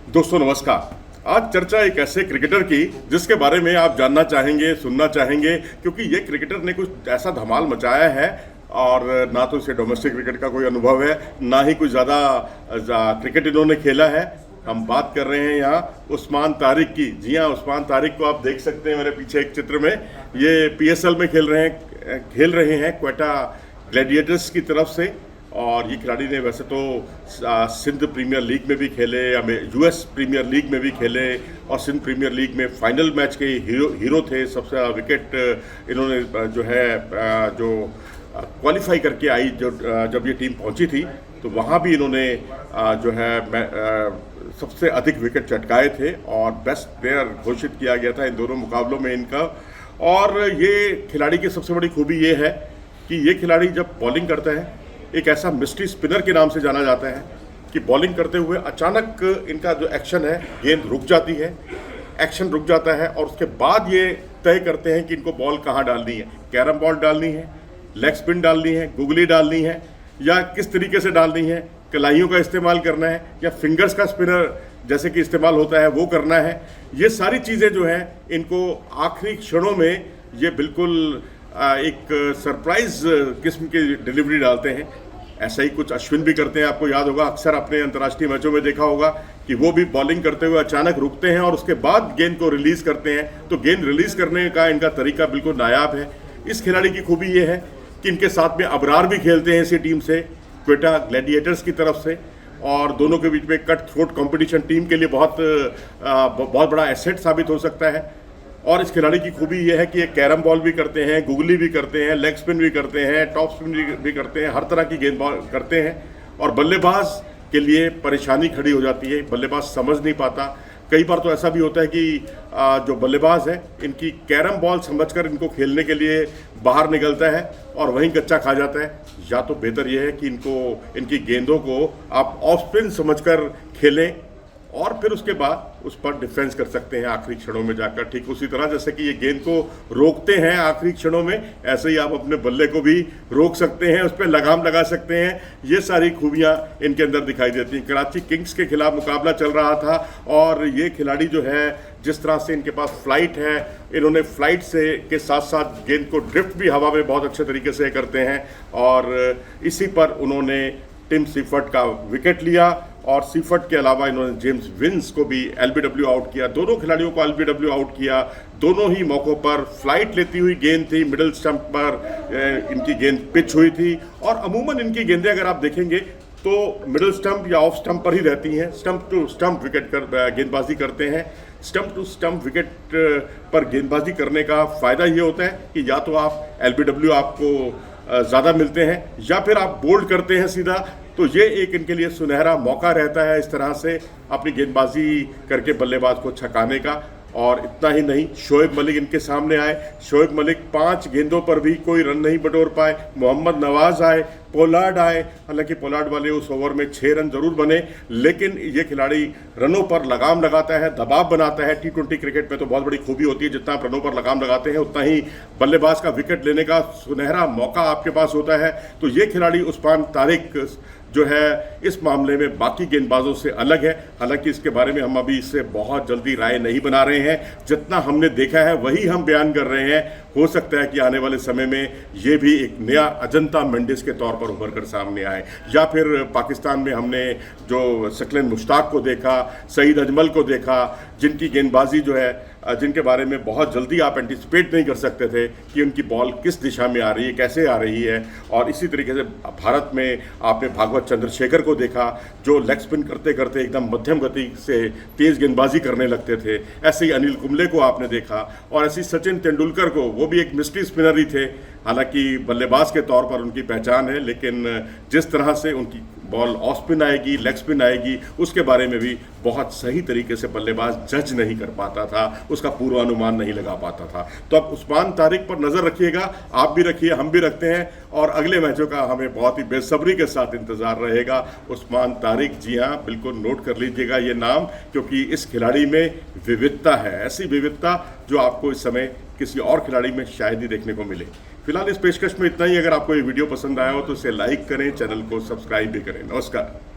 दोस्तों नमस्कार। आज चर्चा एक ऐसे क्रिकेटर की जिसके बारे में आप जानना चाहेंगे, सुनना चाहेंगे, क्योंकि ये क्रिकेटर ने कुछ ऐसा धमाल मचाया है और ना तो इसे डोमेस्टिक क्रिकेट का कोई अनुभव है, ना ही कुछ ज़्यादा क्रिकेट इन्होंने खेला है। हम बात कर रहे हैं यहाँ उस्मान तारिक की। जी हाँ, उस्मान तारिक को आप देख सकते हैं मेरे पीछे एक चित्र में। ये पीएसएल में खेल रहे हैं क्वेटा ग्लैडिएटर्स की तरफ से। और ये खिलाड़ी ने वैसे तो सिंध प्रीमियर लीग में भी खेले, यूएस प्रीमियर लीग में भी खेले और सिंध प्रीमियर लीग में फाइनल मैच के हीरो थे। सबसे ज़्यादा विकेट इन्होंने जो क्वालिफाई करके आई, जब ये टीम पहुंची थी तो वहाँ भी इन्होंने सबसे अधिक विकेट चटकाए थे और बेस्ट प्लेयर घोषित किया गया था इन दोनों मुकाबलों में इनका। और ये खिलाड़ी की सबसे बड़ी खूबी ये है कि ये खिलाड़ी जब बॉलिंग करता है, एक ऐसा मिस्ट्री स्पिनर के नाम से जाना जाता है कि बॉलिंग करते हुए अचानक इनका जो एक्शन है, गेंद रुक जाती है, एक्शन रुक जाता है और उसके बाद ये तय करते हैं कि इनको बॉल कहाँ डालनी है। कैरम बॉल डालनी है, लेग स्पिन डालनी है, गुगली डालनी है, या किस तरीके से डालनी है, कलाइयों का इस्तेमाल करना है या फिंगर्स का स्पिनर जैसे कि इस्तेमाल होता है वो करना है। ये सारी चीज़ें जो हैं इनको आखिरी क्षणों में ये बिल्कुल एक सरप्राइज किस्म की डिलीवरी डालते हैं। ऐसा ही कुछ अश्विन भी करते हैं। आपको याद होगा, अक्सर अपने अंतर्राष्ट्रीय मैचों में देखा होगा कि वो भी बॉलिंग करते हुए अचानक रुकते हैं और उसके बाद गेंद को रिलीज करते हैं। तो गेंद रिलीज करने का इनका तरीका बिल्कुल नायाब है। इस खिलाड़ी की खूबी ये है कि इनके साथ में अबरार भी खेलते हैं इसी टीम से, क्वेटा ग्लैडिएटर्स की तरफ से, और दोनों के बीच में कट थ्रोट कॉम्पिटिशन टीम के लिए बहुत बड़ा एसेट साबित हो सकता है। और इस खिलाड़ी की खूबी यह है कि ये कैरम बॉल भी करते हैं, गुगली भी करते हैं, लेग स्पिन भी करते हैं, टॉप स्पिन भी करते हैं, हर तरह की गेंद बॉल करते हैं। और बल्लेबाज के लिए परेशानी खड़ी हो जाती है, बल्लेबाज समझ नहीं पाता। कई बार तो ऐसा भी होता है कि जो बल्लेबाज है इनकी कैरम बॉल समझकर इनको खेलने के लिए बाहर निकलता है और वहीं कच्चा खा जाता है। या तो बेहतर यह है कि इनकी गेंदों को आप ऑफ स्पिन समझकर खेलें और फिर उसके बाद उस पर डिफेंस कर सकते हैं आखिरी क्षणों में जाकर। ठीक उसी तरह जैसे कि ये गेंद को रोकते हैं आखिरी क्षणों में, ऐसे ही आप अपने बल्ले को भी रोक सकते हैं, उस पर लगाम लगा सकते हैं। ये सारी खूबियां इनके अंदर दिखाई देती हैं। कराची किंग्स के खिलाफ मुकाबला चल रहा था और ये खिलाड़ी जो है, जिस तरह से इनके पास फ्लाइट है, इन्होंने फ्लाइट के साथ साथ गेंद को ड्रिफ्ट भी हवा में बहुत अच्छे तरीके से करते हैं। और इसी पर उन्होंने टिम सीफर्ट का विकेट लिया और सीफर्ट के अलावा इन्होंने जेम्स विंस को भी एलबीडब्ल्यू आउट किया। दोनों खिलाड़ियों को एलबीडब्ल्यू आउट किया। दोनों ही मौक़ों पर फ्लाइट लेती हुई गेंद थी, मिडिल स्टंप पर इनकी गेंद पिच हुई थी। और अमूमन इनकी गेंदें अगर आप देखेंगे तो मिडिल स्टंप या ऑफ स्टंप पर ही रहती हैं। स्टंप टू स्टंप विकेट गेंदबाजी करते हैं। स्टंप टू स्टंप विकेट पर गेंदबाजी करने का फ़ायदा ये होता है कि या तो आप एलबीडब्ल्यू आपको ज़्यादा मिलते हैं या फिर आप बोल्ड करते हैं सीधा। तो ये एक इनके लिए सुनहरा मौका रहता है इस तरह से अपनी गेंदबाजी करके बल्लेबाज को छकाने का। और इतना ही नहीं, शोएब मलिक इनके सामने आए। शोएब मलिक 5 गेंदों पर भी कोई रन नहीं बटोर पाए। मोहम्मद नवाज आए, पोलार्ड आए। हालांकि पोलार्ड वाले उस ओवर में 6 रन जरूर बने, लेकिन ये खिलाड़ी रनों पर लगाम लगाता है, दबाव बनाता है। T20 क्रिकेट में तो बहुत बड़ी खूबी होती है, जितना आप रनों पर लगाम लगाते हैं उतना ही बल्लेबाज का विकेट लेने का सुनहरा मौका आपके पास होता है। तो ये खिलाड़ी उस्मान तारिक जो है इस मामले में बाकी गेंदबाजों से अलग है। हालांकि इसके बारे में हम अभी इससे बहुत जल्दी राय नहीं बना रहे हैं। जितना हमने देखा है वही हम बयान कर रहे हैं। हो सकता है कि आने वाले समय में ये भी एक नया अजंता मेंडिस के तौर पर उभर कर सामने आए। या फिर पाकिस्तान में हमने जो शक्लन मुश्ताक को देखा, सईद अजमल को देखा, जिनकी गेंदबाजी जो है, जिनके बारे में बहुत जल्दी आप एंटिसिपेट नहीं कर सकते थे कि उनकी बॉल किस दिशा में आ रही है, कैसे आ रही है। और इसी तरीके से भारत में आपने भागवत चंद्रशेखर को देखा, जो लेग स्पिन करते करते एकदम मध्यम गति से तेज़ गेंदबाजी करने लगते थे। ऐसे ही अनिल कुंबले को आपने देखा, और ऐसे सचिन तेंदुलकर को, वो भी एक मिस्ट्री स्पिनर ही थे। हालांकि बल्लेबाज के तौर पर उनकी पहचान है, लेकिन जिस तरह से उनकी बॉल ऑफ स्पिन आएगी, लेग स्पिन आएगी, उसके बारे में भी बहुत सही तरीके से बल्लेबाज जज नहीं कर पाता था, उसका पूर्वानुमान नहीं लगा पाता था। तो अब उस्मान तारिक पर नज़र रखिएगा, आप भी रखिए, हम भी रखते हैं, और अगले मैचों का हमें बहुत ही बेसब्री के साथ इंतज़ार रहेगा। उस्मान तारिक, जी हाँ, बिल्कुल नोट कर लीजिएगा ये नाम, क्योंकि इस खिलाड़ी में विविधता है, ऐसी विविधता जो आपको इस समय किसी और खिलाड़ी में शायद ही देखने को मिले। फिलहाल इस पेशकश में इतना ही। अगर आपको ये वीडियो पसंद आया हो तो इसे लाइक करें, चैनल को सब्सक्राइब भी करें। नमस्कार।